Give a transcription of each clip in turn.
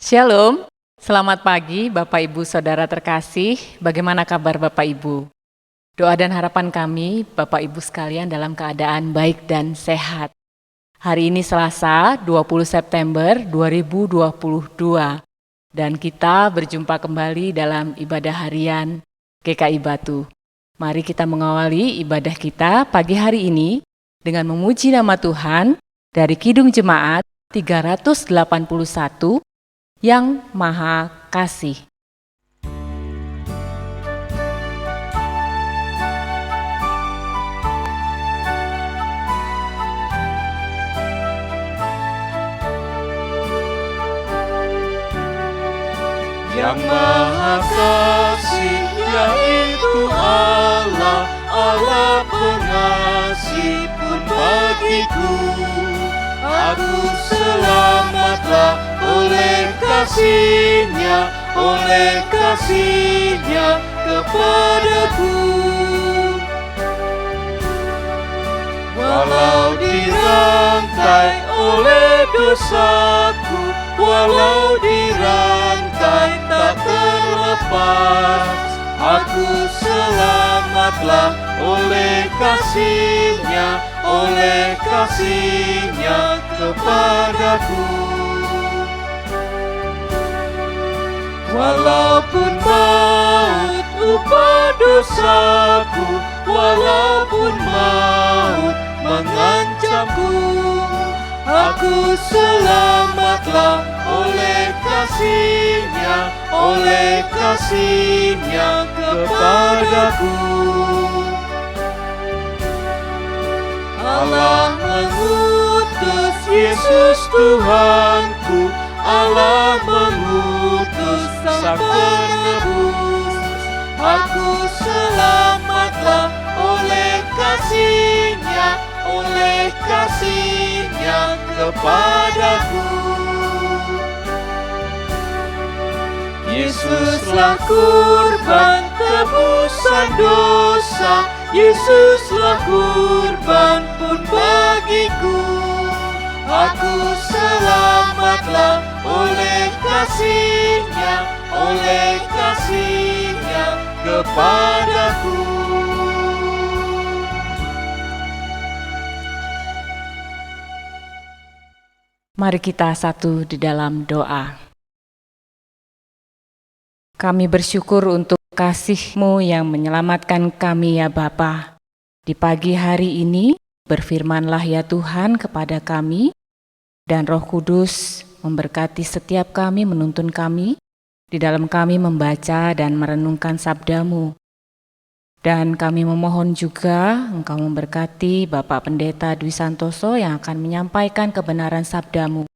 Shalom, selamat pagi Bapak Ibu Saudara terkasih. Bagaimana kabar Bapak Ibu? Doa dan harapan kami Bapak Ibu sekalian dalam keadaan baik dan sehat. Hari ini Selasa 20 September 2022 dan kita berjumpa kembali dalam ibadah harian GKI Batu. Mari kita mengawali ibadah kita pagi hari ini dengan memuji nama Tuhan dari Kidung Jemaat 381 yang Maha Kasih. Yang Maha Kasih, yaitu Allah, Allah pengasih pun bagiku. Aku selamatlah oleh kasih-Nya kepadaku. Walau dirangkai oleh dosaku, walau dirangkai tak terlepas, aku selamatlah oleh kasih-Nya kepadaku. Walaupun maut upah dosaku, walaupun maut mengancamku, aku selamatlah oleh kasih-Nya kepadaku. Allah mengutus Yesus Tuhanku, Allah mengutus Sang Penebus. Aku selamatlah oleh kasih-Nya kepadaku. Yesuslah kurban tebusan dosa, Yesuslah kurban pun bagiku. Aku selamatlah oleh kasih-Nya kepadaku. Mari kita satu di dalam doa. Kami bersyukur untuk kasih-Mu yang menyelamatkan kami ya Bapa. Di pagi hari ini, berfirmanlah ya Tuhan kepada kami, dan Roh Kudus memberkati setiap kami, menuntun kami, di dalam kami membaca dan merenungkan sabda-Mu. Dan kami memohon juga Engkau memberkati Bapak Pendeta Dwi Santoso yang akan menyampaikan kebenaran sabda-Mu.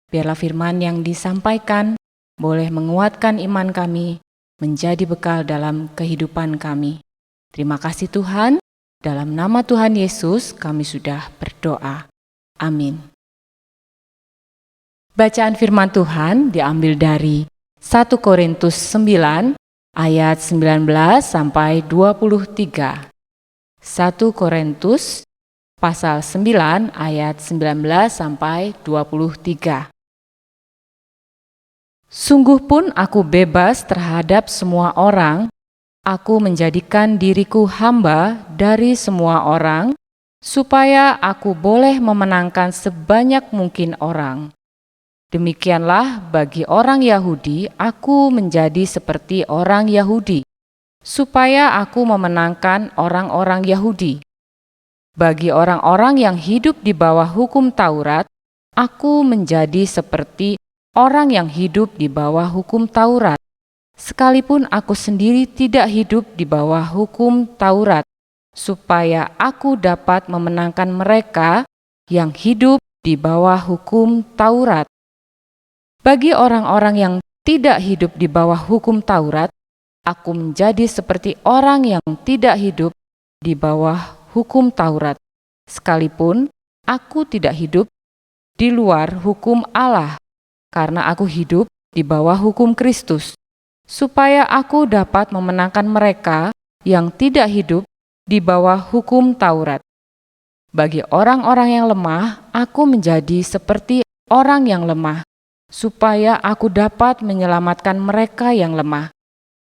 Biarlah firman yang disampaikan boleh menguatkan iman kami, menjadi bekal dalam kehidupan kami. Terima kasih Tuhan, dalam nama Tuhan Yesus kami sudah berdoa. Amin. Bacaan firman Tuhan diambil dari 1 Korintus 9 ayat 19 sampai 23. 1 Korintus pasal 9 ayat 19 sampai 23. Sungguh pun aku bebas terhadap semua orang, aku menjadikan diriku hamba dari semua orang, supaya aku boleh memenangkan sebanyak mungkin orang. Demikianlah bagi orang Yahudi, aku menjadi seperti orang Yahudi, supaya aku memenangkan orang-orang Yahudi. Bagi orang-orang yang hidup di bawah hukum Taurat, aku menjadi seperti orang yang hidup di bawah hukum Taurat, sekalipun aku sendiri tidak hidup di bawah hukum Taurat, supaya aku dapat memenangkan mereka yang hidup di bawah hukum Taurat. Bagi orang-orang yang tidak hidup di bawah hukum Taurat, aku menjadi seperti orang yang tidak hidup di bawah hukum Taurat, sekalipun aku tidak hidup di luar hukum Allah, karena aku hidup di bawah hukum Kristus, supaya aku dapat memenangkan mereka yang tidak hidup di bawah hukum Taurat. Bagi orang-orang yang lemah, aku menjadi seperti orang yang lemah, supaya aku dapat menyelamatkan mereka yang lemah.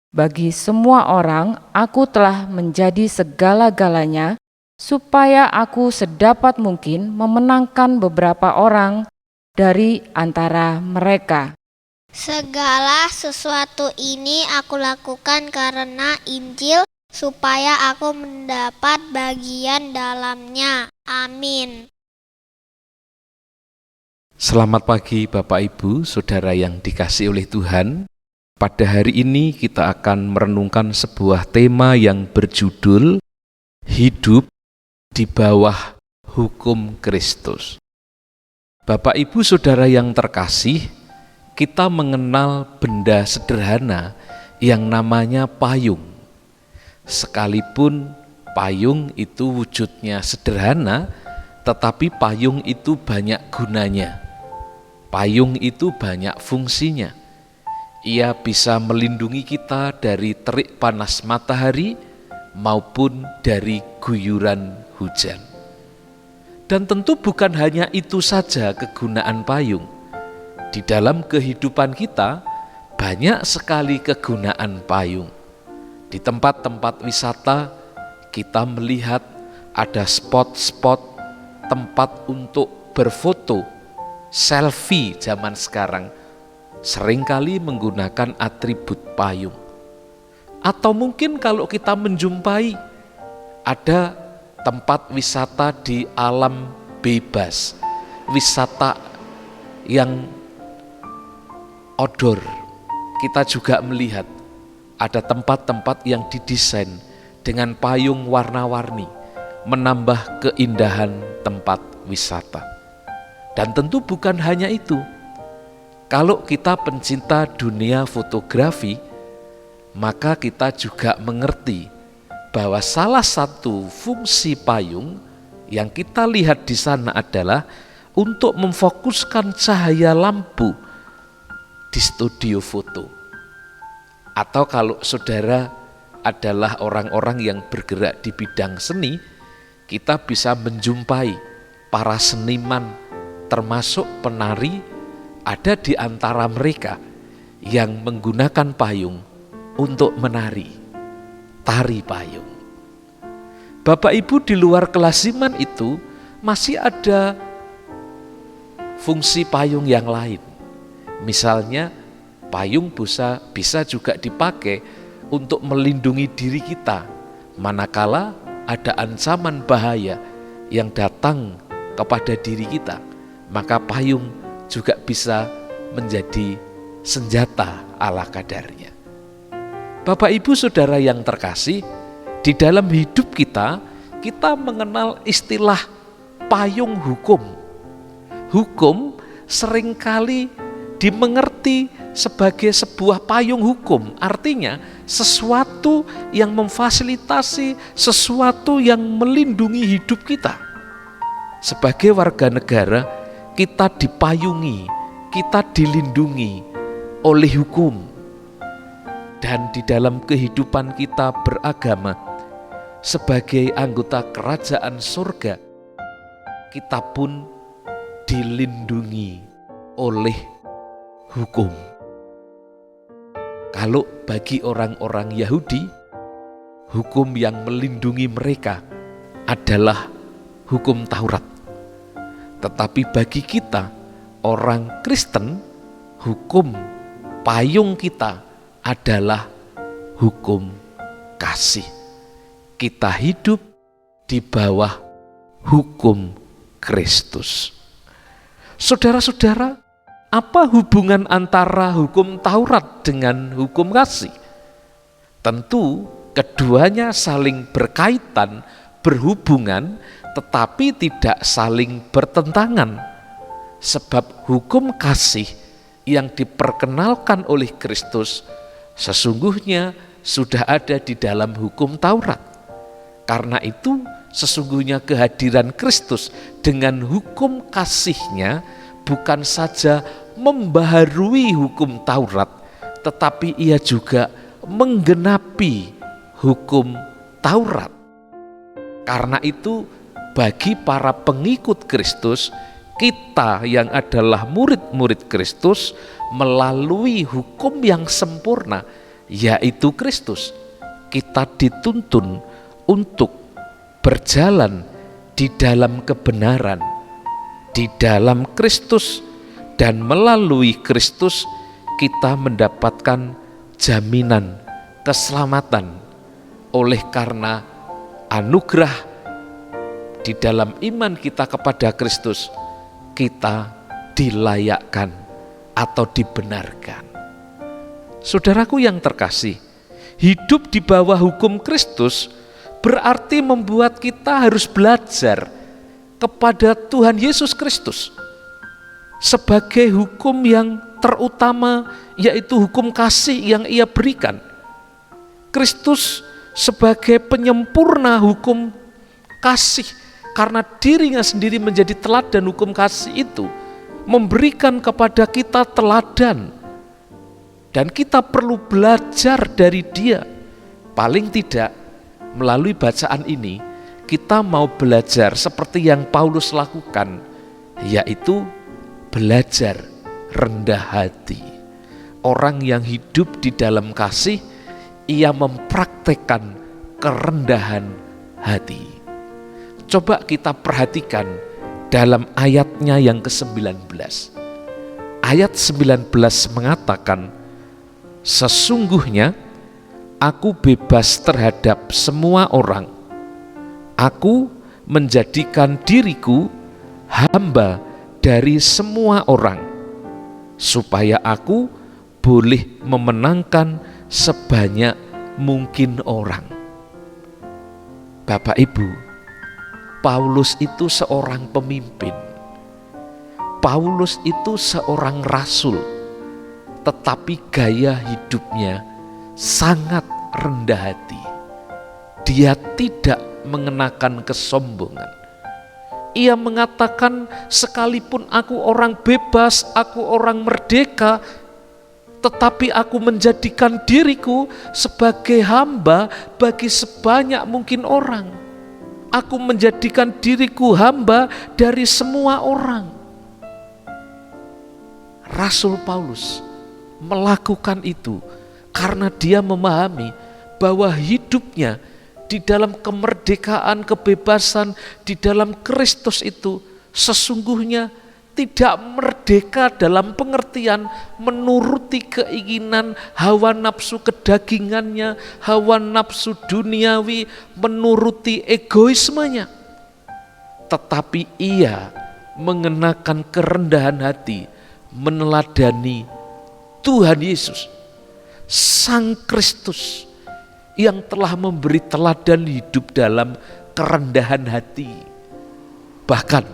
Bagi semua orang, aku telah menjadi segala-galanya, supaya aku sedapat mungkin memenangkan beberapa orang dari antara mereka. Segala sesuatu ini aku lakukan karena Injil, supaya aku mendapat bagian dalamnya. Amin. Selamat pagi Bapak Ibu, Saudara yang dikasihi oleh Tuhan. Pada hari ini kita akan merenungkan sebuah tema yang berjudul Hidup di bawah hukum Kristus. Bapak Ibu Saudara yang terkasih, kita mengenal benda sederhana yang namanya payung. Sekalipun payung itu wujudnya sederhana, tetapi payung itu banyak gunanya. Payung itu banyak fungsinya. Ia bisa melindungi kita dari terik panas matahari maupun dari guyuran hujan. Dan tentu bukan hanya itu saja kegunaan payung. Di dalam kehidupan kita banyak sekali kegunaan payung. Di tempat-tempat wisata kita melihat ada spot-spot tempat untuk berfoto, selfie zaman sekarang, seringkali menggunakan atribut payung. Atau mungkin kalau kita menjumpai ada tempat wisata di alam bebas, wisata yang outdoor, kita juga melihat ada tempat-tempat yang didesain dengan payung warna-warni, menambah keindahan tempat wisata. Dan tentu bukan hanya itu. Kalau kita pencinta dunia fotografi, maka kita juga mengerti bahwa salah satu fungsi payung yang kita lihat di sana adalah untuk memfokuskan cahaya lampu di studio foto. Atau kalau saudara adalah orang-orang yang bergerak di bidang seni, kita bisa menjumpai para seniman termasuk penari ada di antara mereka yang menggunakan payung untuk menari, tari payung. Bapak Ibu, di luar kelasiman itu masih ada fungsi payung yang lain. Misalnya payung bisa juga dipakai untuk melindungi diri kita manakala ada ancaman bahaya yang datang kepada diri kita, maka payung juga bisa menjadi senjata ala kadarnya. Bapak Ibu Saudara yang terkasih, di dalam hidup kita mengenal istilah payung hukum. Hukum seringkali dimengerti sebagai sebuah payung hukum, artinya sesuatu yang memfasilitasi, sesuatu yang melindungi hidup kita. Sebagai warga negara, kita dipayungi, kita dilindungi oleh hukum. Dan di dalam kehidupan kita beragama, sebagai anggota kerajaan surga, kita pun dilindungi oleh hukum. Kalau bagi orang-orang Yahudi, hukum yang melindungi mereka adalah hukum Taurat. Tetapi bagi kita, orang Kristen, hukum payung kita adalah hukum kasih. Kita hidup di bawah hukum Kristus. Saudara-saudara, apa hubungan antara hukum Taurat dengan hukum kasih? Tentu keduanya saling berkaitan, berhubungan, tetapi tidak saling bertentangan. Sebab hukum kasih yang diperkenalkan oleh Kristus sesungguhnya sudah ada di dalam hukum Taurat. Karena itu sesungguhnya kehadiran Kristus dengan hukum kasih-Nya bukan saja membaharui hukum Taurat, tetapi ia juga menggenapi hukum Taurat. Karena itu bagi para pengikut Kristus, kita yang adalah murid-murid Kristus melalui hukum yang sempurna, yaitu Kristus. Kita dituntun untuk berjalan di dalam kebenaran, di dalam Kristus, dan melalui Kristus kita mendapatkan jaminan keselamatan oleh karena anugerah di dalam iman kita kepada Kristus. Kita dilayakkan atau dibenarkan. Saudaraku yang terkasih, hidup di bawah hukum Kristus berarti membuat kita harus belajar kepada Tuhan Yesus Kristus sebagai hukum yang terutama, yaitu hukum kasih yang Ia berikan. Kristus sebagai penyempurna hukum kasih, karena dirinya sendiri menjadi teladan hukum kasih itu, memberikan kepada kita teladan, dan kita perlu belajar dari Dia. Paling tidak melalui bacaan ini kita mau belajar seperti yang Paulus lakukan, yaitu belajar rendah hati. Orang yang hidup di dalam kasih, ia mempraktekkan kerendahan hati. Coba kita perhatikan dalam ayatnya yang ke-19. Ayat 19 mengatakan, sesungguhnya aku bebas terhadap semua orang. Aku menjadikan diriku hamba dari semua orang, supaya aku boleh memenangkan sebanyak mungkin orang. Bapak Ibu, Paulus itu seorang pemimpin. Paulus itu seorang rasul, tetapi gaya hidupnya sangat rendah hati. Dia tidak mengenakan kesombongan. Ia mengatakan, sekalipun aku orang bebas, aku orang merdeka, tetapi aku menjadikan diriku sebagai hamba bagi sebanyak mungkin orang. Aku menjadikan diriku hamba dari semua orang. Rasul Paulus melakukan itu karena dia memahami bahwa hidupnya di dalam kemerdekaan, kebebasan di dalam Kristus itu sesungguhnya tidak merdeka dalam pengertian menuruti keinginan hawa nafsu kedagingannya, hawa nafsu duniawi, menuruti egoismenya. Tetapi ia mengenakan kerendahan hati, meneladani Tuhan Yesus, Sang Kristus yang telah memberi teladan hidup dalam kerendahan hati. Bahkan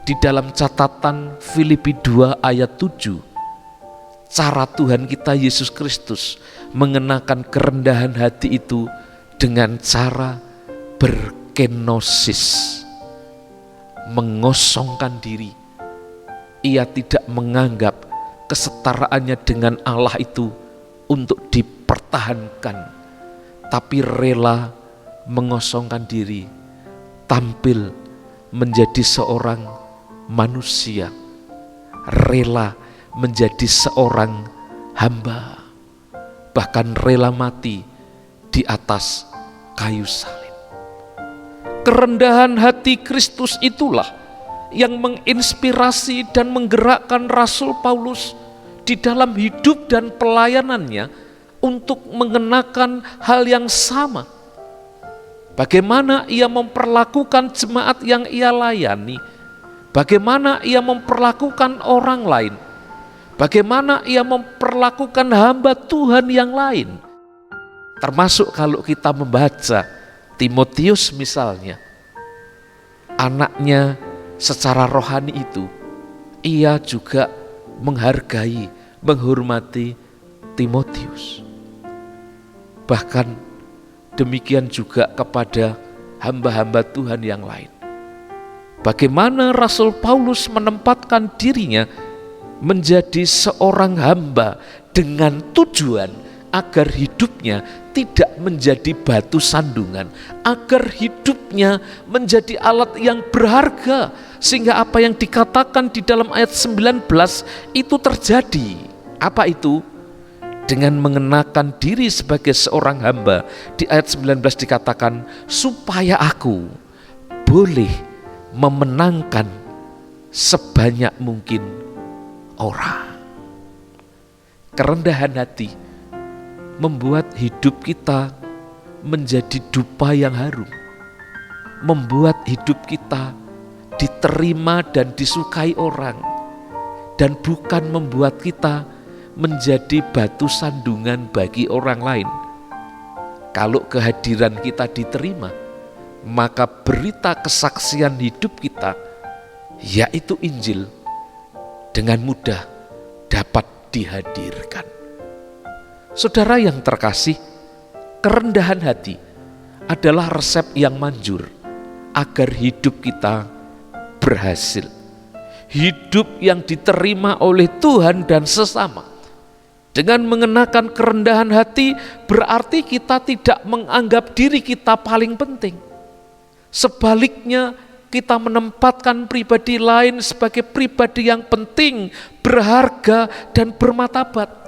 di dalam catatan Filipi 2 ayat 7, cara Tuhan kita Yesus Kristus mengenakan kerendahan hati itu dengan cara berkenosis, mengosongkan diri. Ia tidak menganggap kesetaraannya dengan Allah itu untuk dipertahankan, tapi rela mengosongkan diri, tampil menjadi seorang manusia, rela menjadi seorang hamba, bahkan rela mati di atas kayu salib. Kerendahan hati Kristus itulah yang menginspirasi dan menggerakkan Rasul Paulus di dalam hidup dan pelayanannya untuk mengenakan hal yang sama. Bagaimana ia memperlakukan jemaat yang ia layani, bagaimana ia memperlakukan orang lain, bagaimana ia memperlakukan hamba Tuhan yang lain. Termasuk kalau kita membaca Timotius misalnya, anaknya secara rohani itu, ia juga menghargai, menghormati Timotius. Bahkan demikian juga kepada hamba-hamba Tuhan yang lain. Bagaimana Rasul Paulus menempatkan dirinya menjadi seorang hamba dengan tujuan agar hidupnya tidak menjadi batu sandungan, agar hidupnya menjadi alat yang berharga, sehingga apa yang dikatakan di dalam ayat 19 itu terjadi. Apa itu? Dengan mengenakan diri sebagai seorang hamba. Di ayat 19 dikatakan, supaya aku boleh memenangkan sebanyak mungkin orang. Kerendahan hati membuat hidup kita menjadi dupa yang harum, membuat hidup kita diterima dan disukai orang, dan bukan membuat kita menjadi batu sandungan bagi orang lain. Kalau kehadiran kita diterima, maka berita kesaksian hidup kita, yaitu Injil, dengan mudah dapat dihadirkan. Saudara yang terkasih, kerendahan hati adalah resep yang manjur agar hidup kita berhasil. Hidup yang diterima oleh Tuhan dan sesama. Dengan mengenakan kerendahan hati berarti kita tidak menganggap diri kita paling penting. Sebaliknya, kita menempatkan pribadi lain sebagai pribadi yang penting, berharga, dan bermartabat.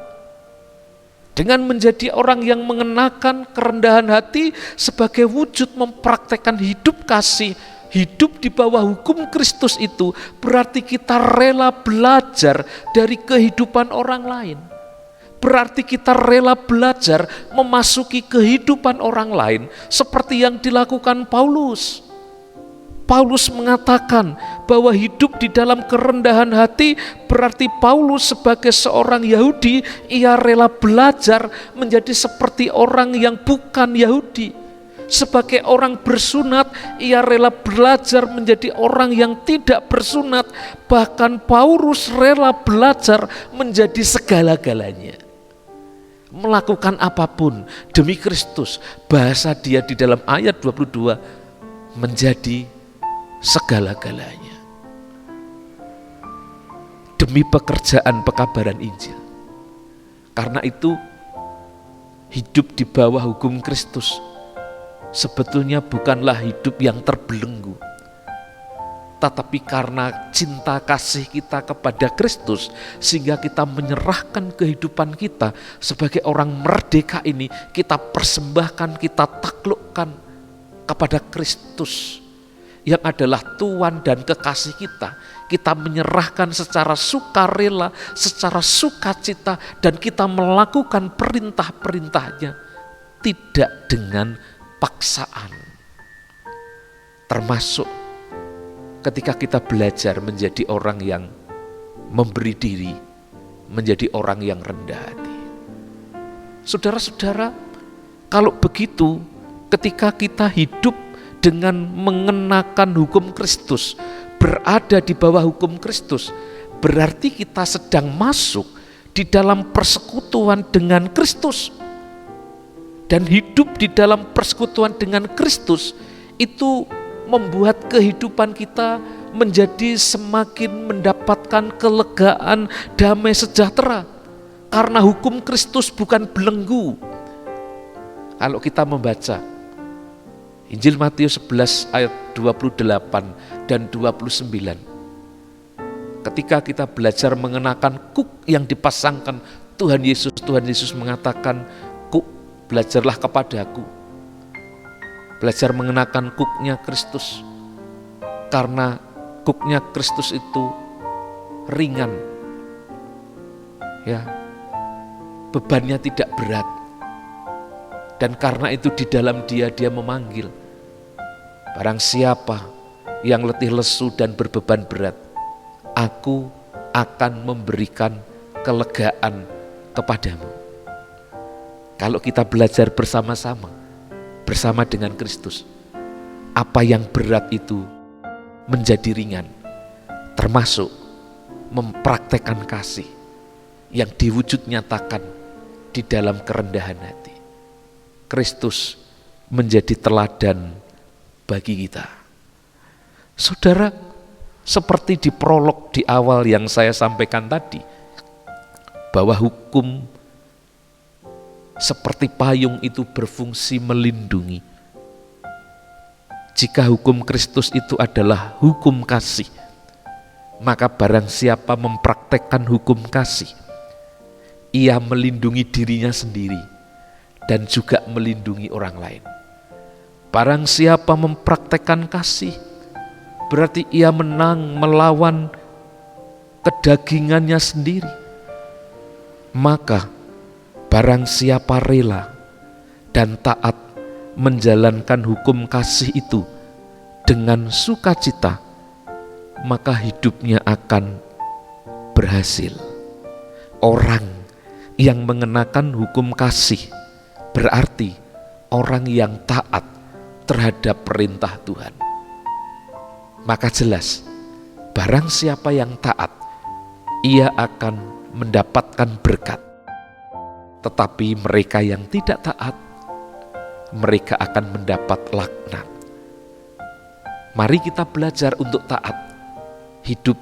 Dengan menjadi orang yang mengenakan kerendahan hati sebagai wujud mempraktekkan hidup kasih, hidup di bawah hukum Kristus itu berarti kita rela belajar dari kehidupan orang lain. Berarti kita rela belajar memasuki kehidupan orang lain seperti yang dilakukan Paulus. Paulus mengatakan bahwa hidup di dalam kerendahan hati berarti Paulus sebagai seorang Yahudi, ia rela belajar menjadi seperti orang yang bukan Yahudi. Sebagai orang bersunat, ia rela belajar menjadi orang yang tidak bersunat. Bahkan Paulus rela belajar menjadi segala-galanya. Melakukan apapun demi Kristus. Bahasa dia di dalam ayat 22, menjadi segala-galanya demi pekerjaan pekabaran Injil. Karena itu hidup di bawah hukum Kristus sebetulnya bukanlah hidup yang terbelenggu, tetapi karena cinta kasih kita kepada Kristus sehingga kita menyerahkan kehidupan kita sebagai orang merdeka ini, kita persembahkan, kita taklukkan kepada Kristus yang adalah Tuhan dan kekasih kita. Kita menyerahkan secara sukarela, secara sukacita, dan kita melakukan perintah-perintahnya tidak dengan paksaan. Termasuk ketika kita belajar menjadi orang yang memberi diri, menjadi orang yang rendah hati. Saudara-saudara, kalau begitu, ketika kita hidup dengan mengenakan hukum Kristus, berada di bawah hukum Kristus, berarti kita sedang masuk di dalam persekutuan dengan Kristus. Dan hidup di dalam persekutuan dengan Kristus itu membuat kehidupan kita menjadi semakin mendapatkan kelegaan, damai sejahtera. Karena hukum Kristus bukan belenggu. Kalau kita membaca Injil Matius 11 ayat 28 dan 29. Ketika kita belajar mengenakan kuk yang dipasangkan Tuhan Yesus mengatakan, kuk, belajarlah kepadaku. Belajar mengenakan kuknya Kristus. Karena kuknya Kristus itu ringan. Ya. Bebannya tidak berat. Dan karena itu di dalam dia memanggil, barang siapa yang letih lesu dan berbeban berat, aku akan memberikan kelegaan kepadamu. Kalau kita belajar bersama-sama, bersama dengan Kristus, apa yang berat itu menjadi ringan, termasuk mempraktekkan kasih yang diwujud nyatakan di dalam kerendahan hati. Kristus menjadi teladan bagi kita. Saudara, seperti di prolog di awal yang saya sampaikan tadi, bahwa hukum seperti payung itu berfungsi melindungi. Jika hukum Kristus itu adalah hukum kasih, maka barang siapa mempraktekkan hukum kasih, ia melindungi dirinya sendiri dan juga melindungi orang lain. Barang siapa mempraktekkan kasih, berarti ia menang melawan kedagingannya sendiri. Maka barang siapa rela dan taat menjalankan hukum kasih itu dengan sukacita, maka hidupnya akan berhasil. Orang yang mengenakan hukum kasih berarti orang yang taat terhadap perintah Tuhan. Maka jelas, barang siapa yang taat, ia akan mendapatkan berkat. Tetapi mereka yang tidak taat, mereka akan mendapat laknat. Mari kita belajar untuk taat, hidup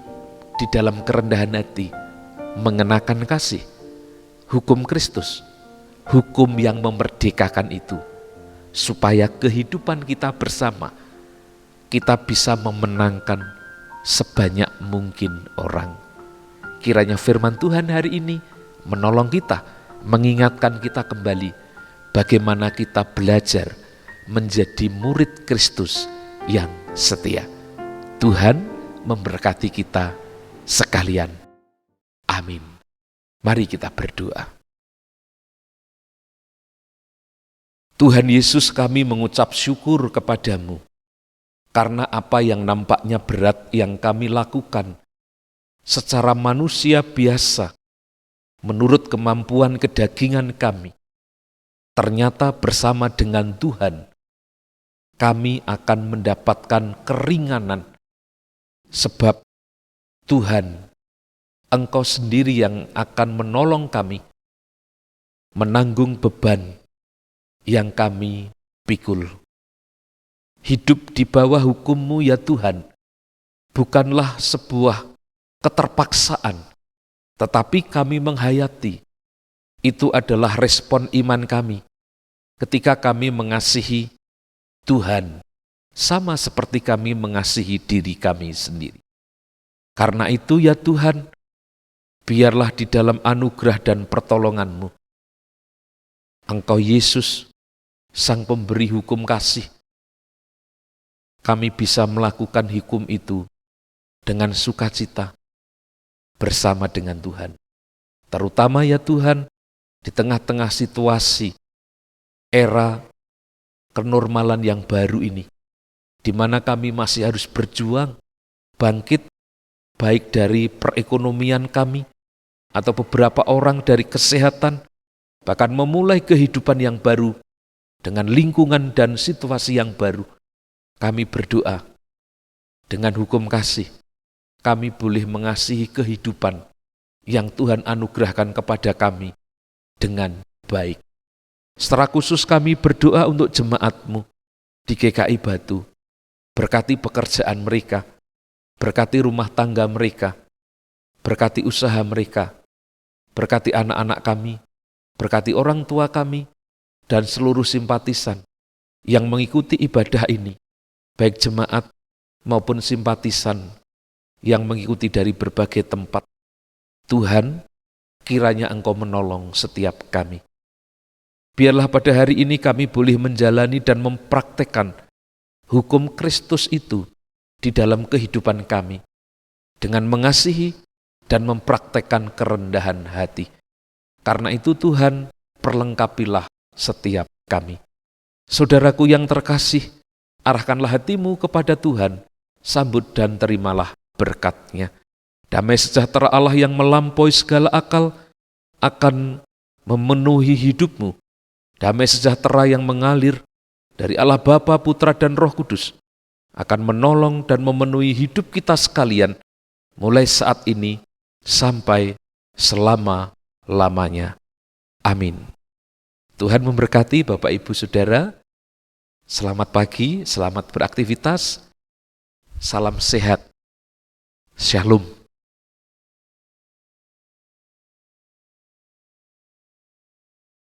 di dalam kerendahan hati, mengenakan kasih, hukum Kristus, hukum yang memerdekakan itu, supaya kehidupan kita bersama, kita bisa memenangkan sebanyak mungkin orang. Kiranya firman Tuhan hari ini menolong kita, mengingatkan kita kembali bagaimana kita belajar menjadi murid Kristus yang setia. Tuhan memberkati kita sekalian. Amin. Mari kita berdoa. Tuhan Yesus, kami mengucap syukur kepadamu karena apa yang nampaknya berat yang kami lakukan secara manusia biasa, menurut kemampuan kedagingan kami, ternyata bersama dengan Tuhan, kami akan mendapatkan keringanan. Sebab Tuhan, Engkau sendiri yang akan menolong kami menanggung beban yang kami pikul. Hidup di bawah hukum-Mu ya Tuhan, bukanlah sebuah keterpaksaan, tetapi kami menghayati itu adalah respon iman kami ketika kami mengasihi Tuhan sama seperti kami mengasihi diri kami sendiri. Karena itu ya Tuhan, biarlah di dalam anugerah dan pertolongan-Mu, Engkau Yesus, Sang Pemberi hukum kasih, kami bisa melakukan hukum itu dengan sukacita bersama dengan Tuhan. Terutama ya Tuhan, di tengah-tengah situasi era kenormalan yang baru ini, di mana kami masih harus berjuang, bangkit, baik dari perekonomian kami, atau beberapa orang dari kesehatan, bahkan memulai kehidupan yang baru, dengan lingkungan dan situasi yang baru. Kami berdoa, dengan hukum kasih, kami boleh mengasihi kehidupan yang Tuhan anugerahkan kepada kami dengan baik. Secara khusus kami berdoa untuk jemaat-Mu di GKI Batu. Berkati pekerjaan mereka, berkati rumah tangga mereka, berkati usaha mereka, berkati anak-anak kami, berkati orang tua kami, dan seluruh simpatisan yang mengikuti ibadah ini, baik jemaat maupun simpatisan yang mengikuti dari berbagai tempat. Tuhan, kiranya Engkau menolong setiap kami. Biarlah pada hari ini kami boleh menjalani dan mempraktekkan hukum Kristus itu di dalam kehidupan kami, dengan mengasihi dan mempraktekkan kerendahan hati. Karena itu Tuhan, perlengkapilah setiap kami. Saudaraku yang terkasih, arahkanlah hatimu kepada Tuhan, sambut dan terimalah berkat-Nya. Damai sejahtera Allah yang melampaui segala akal akan memenuhi hidupmu. Damai sejahtera yang mengalir dari Allah Bapa, Putra, dan Roh Kudus akan menolong dan memenuhi hidup kita sekalian mulai saat ini sampai selama-lamanya. Amin. Tuhan memberkati Bapak Ibu Saudara. Selamat pagi, selamat beraktivitas. Salam sehat. Shalom.